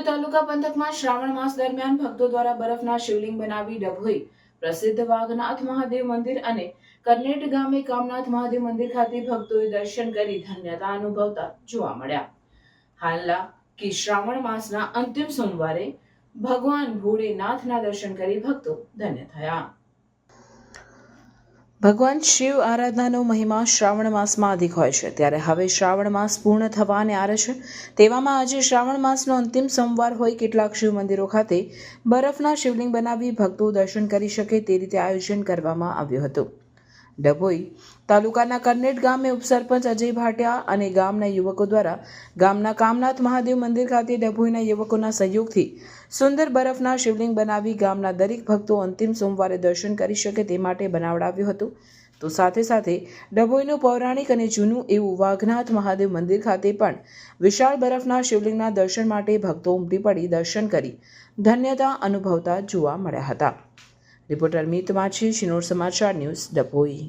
ડભોઈ તાલુકા પંથકમાં શ્રાવણ માસ દરમિયાન ભક્તો દ્વારા બરફના શિવલિંગ બનાવી ડભોઈ પ્રસિદ્ધ વાઘનાથ મહાદેવ મંદિર અને કરનેટ ગામે કામનાથ મહાદેવ મંદિર ખાતે ભક્તોએ દર્શન કરી ધન્યતા અનુભવતા જોવા મળ્યા। હાલના કે શ્રાવણ માસના અંતિમ સોમવારે ભગવાન ભોળેનાથના દર્શન કરી ભક્તો ધન્ય થયા। ભગવાન શિવ આરાધનાનો મહિમા શ્રાવણ માસમાં અધિક હોય છે, ત્યારે હવે શ્રાવણ માસ પૂર્ણ થવાને આરે છે। તેવામાં આજે શ્રાવણ માસનો અંતિમ સોમવાર હોય કેટલાક શિવ મંદિરો ખાતે બરફના શિવલિંગ બનાવી ભક્તો દર્શન કરી શકે તે રીતે આયોજન કરવામાં આવ્યું હતું। ડભોઈ તાલુકાના કરનેટ ગામે ઉપસરપંચ અજય ભાટિયા અને ગામના યુવકો દ્વારા ગામના કામનાથ મહાદેવ મંદિર ખાતે ડભોઈના યુવકોના સહયોગથી સુંદર બરફના શિવલિંગ બનાવી ગામના દરેક ભક્તો અંતિમ સોમવારે દર્શન કરી શકે તે માટે બનાવડાવ્યું હતું। તો સાથે સાથે ડભોઈનું પૌરાણિક અને જૂનું એવું વાઘનાથ મહાદેવ મંદિર ખાતે પણ વિશાળ બરફના શિવલિંગના દર્શન માટે ભક્તો ઉમટી પડી દર્શન કરી ધન્યતા અનુભવતા જોવા મળ્યા હતા। રિપોર્ટર મિત માછી, શિનોર સમાચાર ન્યૂઝ, ડભોઈ।